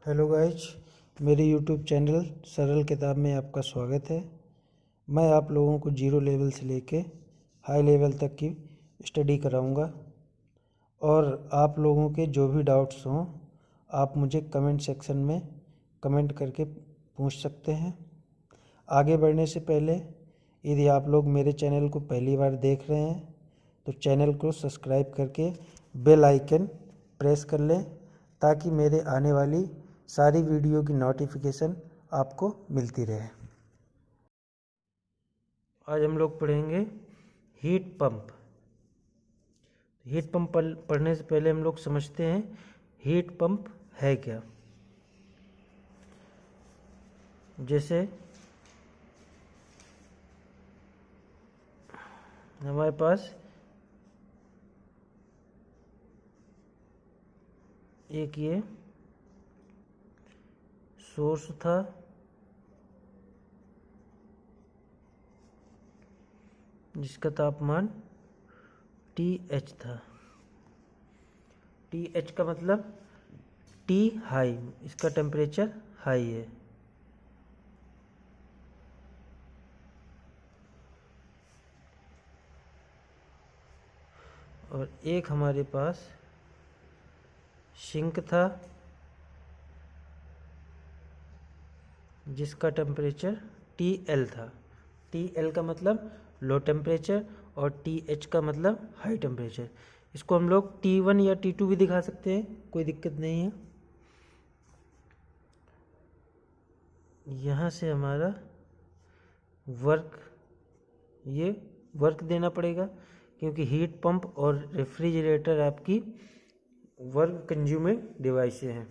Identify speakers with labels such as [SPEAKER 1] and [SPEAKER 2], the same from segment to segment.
[SPEAKER 1] Hello guys, मेरे YouTube channel सरल किताब में आपका स्वागत है। मैं आप लोगों को जीरो लेवल से लेके हाई लेवल तक की स्टडी कराऊंगा और आप लोगों के जो भी डाउट्स हों आप मुझे कमेंट सेक्शन में कमेंट करके पूछ सकते हैं। आगे बढ़ने से पहले यदि आप लोग मेरे चैनल को पहली बार देख रहे हैं तो चैनल को सब्सक्राइब करके बेल आइकन प्रेस कर लें ताकि मेरे आने वाली सारी वीडियो की नोटिफिकेशन आपको मिलती रहे। आज हम लोग पढ़ेंगे हीट पंप। हीट पंप पढ़ने से पहले हम लोग समझते हैं हीट पंप है क्या। जैसे हमारे पास एक ये सोर्स था, जिसका तापमान TH था। TH का मतलब T हाई, इसका टेम्परेचर हाई है। और एक हमारे पास सिंक था जिसका टेम्परेचर TL था। TL का मतलब लो टेम्परेचर और TH का मतलब हाई टेम्परेचर। इसको हम लोग T1 या T2 भी दिखा सकते हैं, कोई दिक्कत नहीं है। यहाँ से हमारा ये वर्क देना पड़ेगा क्योंकि हीट पंप और रेफ्रिजरेटर आपकी वर्क कंज्यूमिंग डिवाइसें हैं,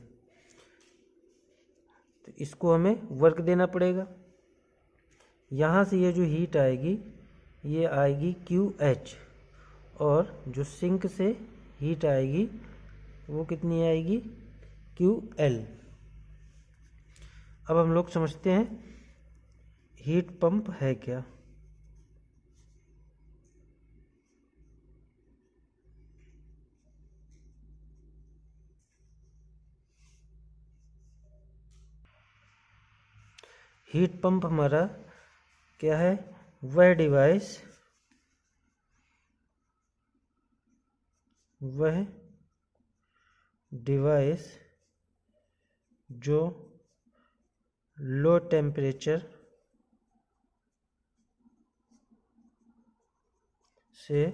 [SPEAKER 1] तो इसको हमें वर्क देना पड़ेगा। यहाँ से ये जो हीट आएगी ये आएगी QH और जो सिंक से हीट आएगी वो कितनी आएगी QL। अब हम लोग समझते हैं हीट पंप है क्या। हीट पंप हमारा क्या है? वह डिवाइस जो लो टेम्परेचर से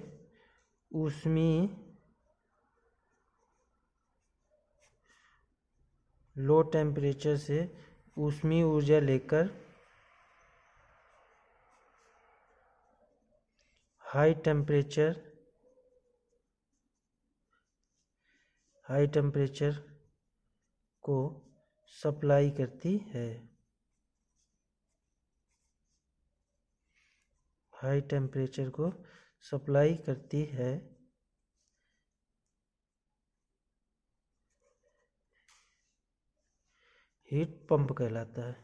[SPEAKER 1] ऊष्मीय ऊर्जा लेकर हाई टेम्परेचर को सप्लाई करती है। हाई टेम्परेचर को सप्लाई करती है। हीट पंप कहलाता है।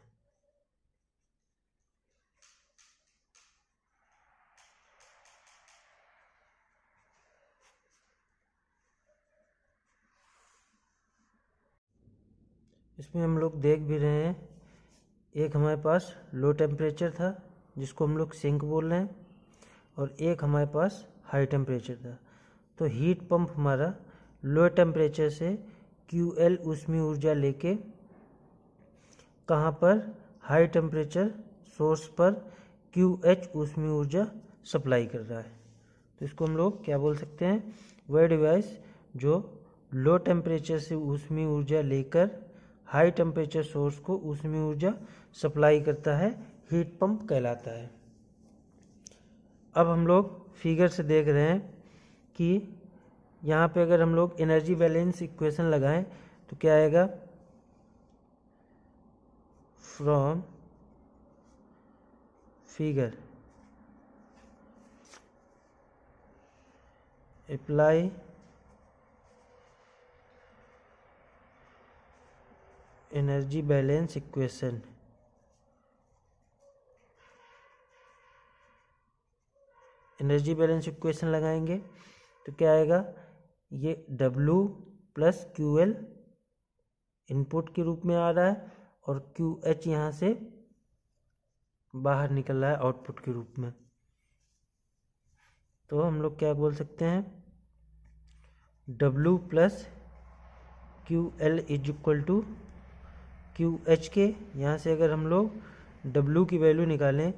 [SPEAKER 1] इसमें हम लोग देख भी रहे हैं, एक हमारे पास लो टेम्परेचर था जिसको हम लोग सिंक बोल रहे हैं और एक हमारे पास हाई टेम्परेचर था। तो हीट पंप हमारा लो टेम्परेचर से QL ऊष्मीय ऊर्जा लेके कहाँ पर हाई टेम्परेचर सोर्स पर QH ऊष्मीय ऊर्जा सप्लाई कर रहा है। तो इसको हम लोग क्या बोल सकते हैं? वह डिवाइस जो लो टेम्परेचर से ऊष्मीय ऊर्जा लेकर हाई टेम्परेचर सोर्स को ऊष्मीय ऊर्जा सप्लाई करता है, हीट पंप कहलाता है। अब हम लोग फिगर से देख रहे हैं कि यहाँ पे अगर हम लोग एनर्जी बैलेंस इक्वेशन लगाएं तो क्या आएगा? From figure apply energy balance equation. Energy balance equation लगाएंगे तो क्या आएगा? ये W + QL इनपुट के रूप में आ रहा है और क्यू एच यहाँ से बाहर निकल रहा है आउटपुट के रूप में। तो हम लोग क्या बोल सकते हैं, W plus Q L is equal to Q H K. यहाँ से अगर हम लोग W की वैल्यू निकालें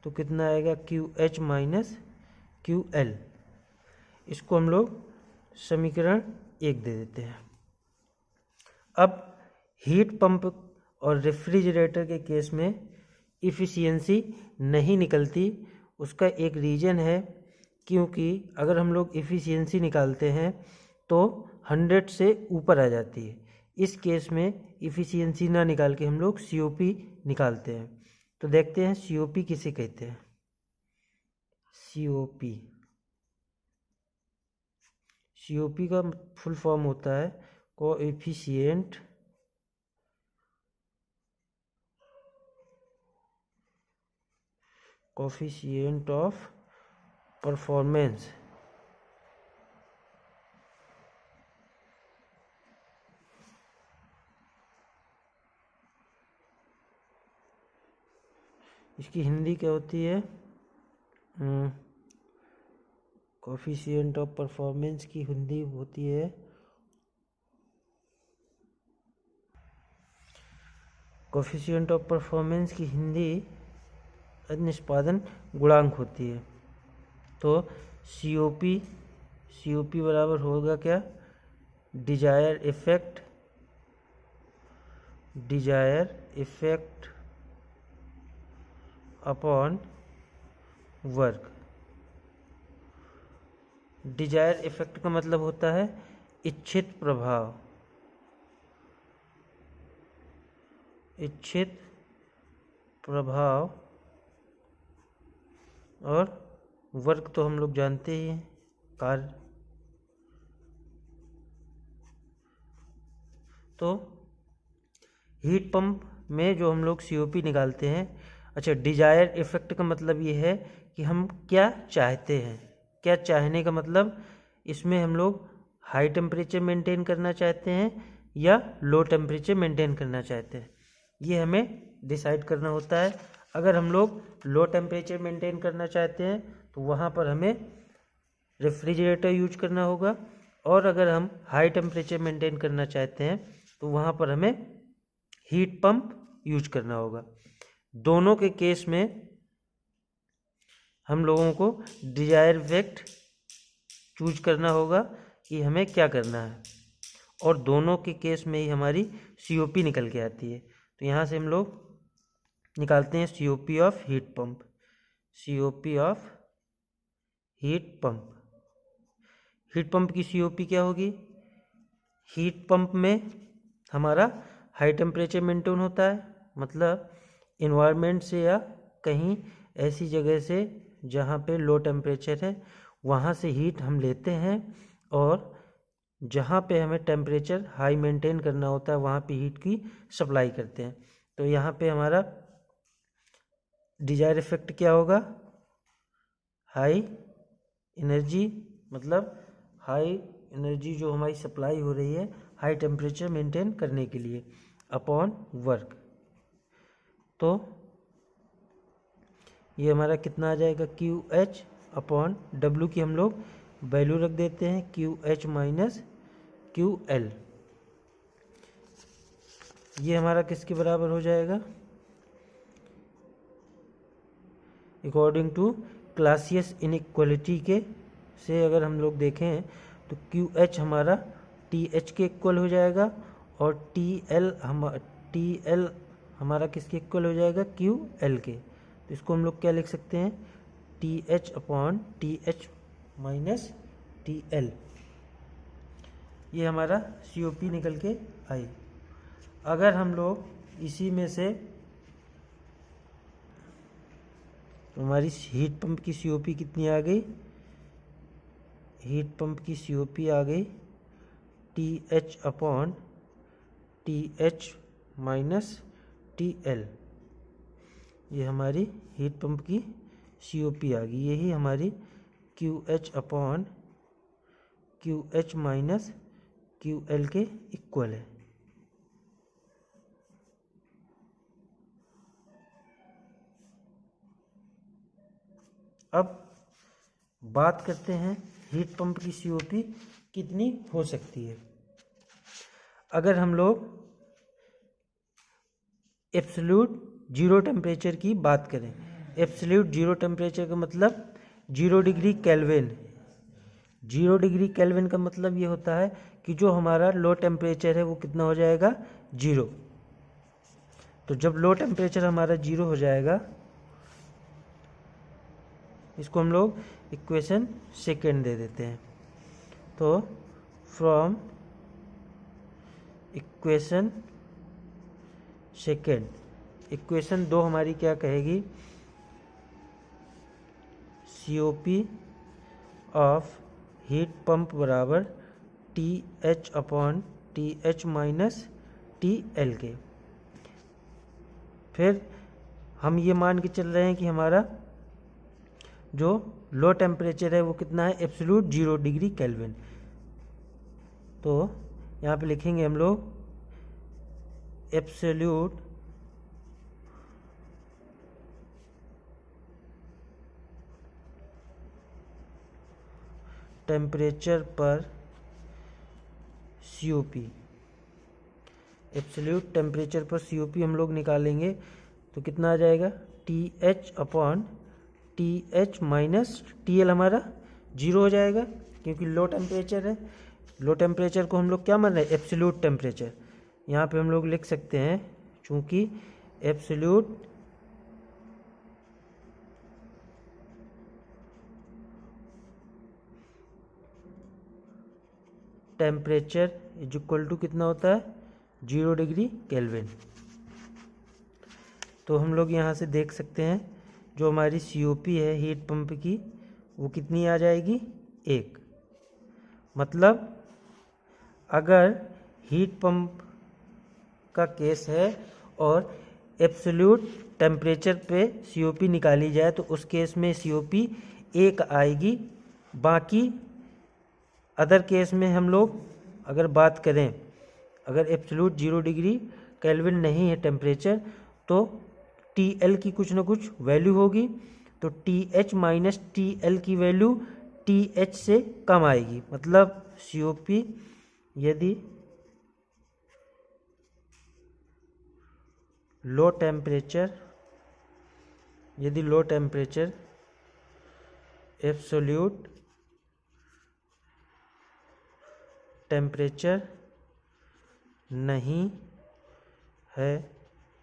[SPEAKER 1] तो कितना आएगा, Q H minus Q L. इसको हम लोग समीकरण 1 दे देते हैं। अब हीट पंप और रेफ्रिजरेटर के केस में इफ़िशियंसी नहीं निकलती। उसका एक रीज़न है, क्योंकि अगर हम लोग इफ़िशियंसी निकालते हैं तो 100 से ऊपर आ जाती है। इस केस में इफ़िशियंसी ना निकाल के हम लोग COP निकालते हैं। तो देखते हैं COP किसे कहते हैं। COP का फुल फॉर्म होता है कोएफिशिएंट ऑफ परफॉर्मेंस। इसकी हिंदी क्या होती है, कोएफिशिएंट ऑफ परफॉर्मेंस की हिंदी होती है कोएफिशिएंट ऑफ परफॉर्मेंस की हिंदी निष्पादन गुणांक होती है। तो COP बराबर होगा क्या, desire effect upon work. Desire effect का मतलब होता है इच्छित प्रभाव, और वर्क तो हम लोग जानते ही हैं, कार्य। तो हीट पंप में जो हम लोग COP निकालते हैं, अच्छा, डिजायर इफेक्ट का मतलब ये है कि हम क्या चाहते हैं। क्या चाहने का मतलब, इसमें हम लोग हाई टेम्परेचर मेंटेन करना चाहते हैं या लो टेम्परेचर मेंटेन करना चाहते हैं, ये हमें डिसाइड करना होता है। अगर हम लोग लो टेम्परेचर मेंटेन करना चाहते हैं तो वहाँ पर हमें रेफ्रिजरेटर यूज करना होगा, और अगर हम हाई टेम्परेचर मेंटेन करना चाहते हैं तो वहाँ पर हमें हीट पंप यूज करना होगा। दोनों के केस में हम लोगों को डिजायर इफेक्ट चूज करना होगा कि हमें क्या करना है, और दोनों के केस में ही हमारी COP निकल के आती है। तो यहाँ से हम लोग निकालते हैं COP of heat pump. Heat pump की COP क्या होगी, हीट पंप में हमारा हाई टेम्परेचर मेंटेन होता है, मतलब इन्वायरमेंट से या कहीं ऐसी जगह से जहाँ पे लो टेम्परेचर है वहाँ से हीट हम लेते हैं, और जहाँ पे हमें टेम्परेचर हाई मेंटेन करना होता है वहाँ पे हीट की सप्लाई करते हैं। तो यहाँ पे हमारा डिजायर इफेक्ट क्या होगा, हाई एनर्जी, मतलब हाई एनर्जी जो हमारी सप्लाई हो रही है हाई टेम्परेचर मेंटेन करने के लिए, अपॉन वर्क। तो ये हमारा कितना आ जाएगा, QH अपॉन W की हम लोग वैल्यू रख देते हैं, QH माइनस QL। ये हमारा किसके बराबर हो जाएगा, अकॉर्डिंग टू क्लासियस इनइक्वालिटी के से अगर हम लोग देखें तो QH हमारा TH के इक्वल हो जाएगा, और TL हमारा किसके इक्वल हो जाएगा, QL के। तो इसको हम लोग क्या लिख सकते हैं, TH upon TH minus TL। ये हमारा COP निकल के आई। अगर हम लोग इसी में से हमारी हीट पंप की COP कितनी आ गई, हीट पंप की COP आ गई TH upon TH minus TL। ये हमारी हीट पंप की COP आ गई। यही हमारी QH upon QH minus QL के इक्वल है। अब बात करते हैं हीट पंप की COP कितनी हो सकती है। अगर हम लोग एब्सोल्यूट जीरो टेम्परेचर की बात करें, एब्सोल्यूट जीरो टेम्परेचर का मतलब 0 डिग्री केल्विन। 0 डिग्री केल्विन का मतलब ये होता है कि जो हमारा लो टेम्परेचर है वो कितना हो जाएगा, 0। तो जब लो टेम्परेचर हमारा 0 हो जाएगा, इसको हम लोग इक्वेशन सेकेंड दे देते हैं। तो फ्रॉम इक्वेशन सेकेंड, इक्वेशन 2 हमारी क्या कहेगी, COP ऑफ हीट पंप बराबर TH/TH माइनस TL के। फिर हम ये मान के चल रहे हैं कि हमारा जो लो टेम्परेचर है वो कितना है, एब्सोल्यूट 0 डिग्री केल्विन। तो यहाँ पे लिखेंगे हम लोग एब्सोल्यूट टेम्परेचर पर COP, एब्सोल्यूट टेम्परेचर पर COP हम लोग निकालेंगे तो कितना आ जाएगा, TH/TH माइनस TL हमारा 0 हो जाएगा क्योंकि लो टेम्परेचर है। लो टेम्परेचर को हम लोग क्या मान रहे हैं, एब्सोल्यूट टेम्परेचर। यहाँ पे हम लोग लिख सकते हैं चूंकि absolute temperature is equal to कितना होता है, 0 डिग्री केल्विन। तो हम लोग यहाँ से देख सकते हैं जो हमारी COP है हीट पंप की वो कितनी आ जाएगी, 1। मतलब अगर हीट पंप का केस है और एब्सोल्यूट टेम्परेचर पे COP निकाली जाए तो उस केस में COP 1 आएगी। बाकी अदर केस में हम लोग अगर बात करें, अगर एब्सोल्यूट 0 डिग्री केल्विन नहीं है टेम्परेचर तो TL की कुछ ना कुछ वैल्यू होगी, तो TH माइनस TL की वैल्यू TH से कम आएगी। मतलब COP यदि लो टेम्परेचर एब्सोल्यूट टेम्परेचर नहीं है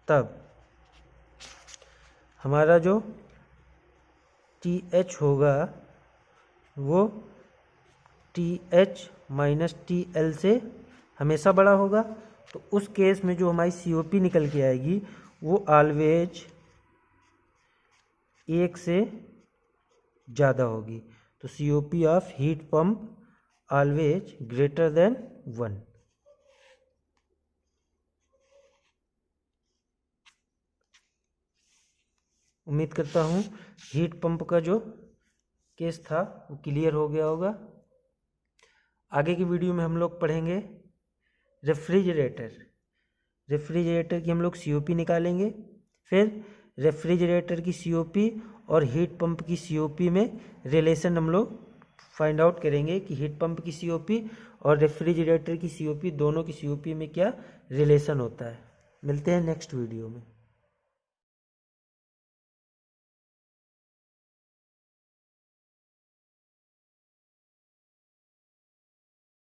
[SPEAKER 1] तब हमारा जो TH होगा वो TH माइनस TL से हमेशा बड़ा होगा। तो उस केस में जो हमारी COP निकल के आएगी वो ऑलवेज 1 से ज़्यादा होगी। तो COP of heat pump always greater than 1। उम्मीद करता हूँ हीट पंप का जो केस था वो क्लियर हो गया होगा। आगे की वीडियो में हम लोग पढ़ेंगे रेफ्रिजरेटर की हम लोग COP निकालेंगे। फिर रेफ्रिजरेटर की COP और हीट पंप की COP में रिलेशन हम लोग फाइंड आउट करेंगे कि हीट पंप की COP और रेफ्रिजरेटर की COP दोनों की COP में क्या रिलेशन होता है। मिलते हैं नेक्स्ट वीडियो में।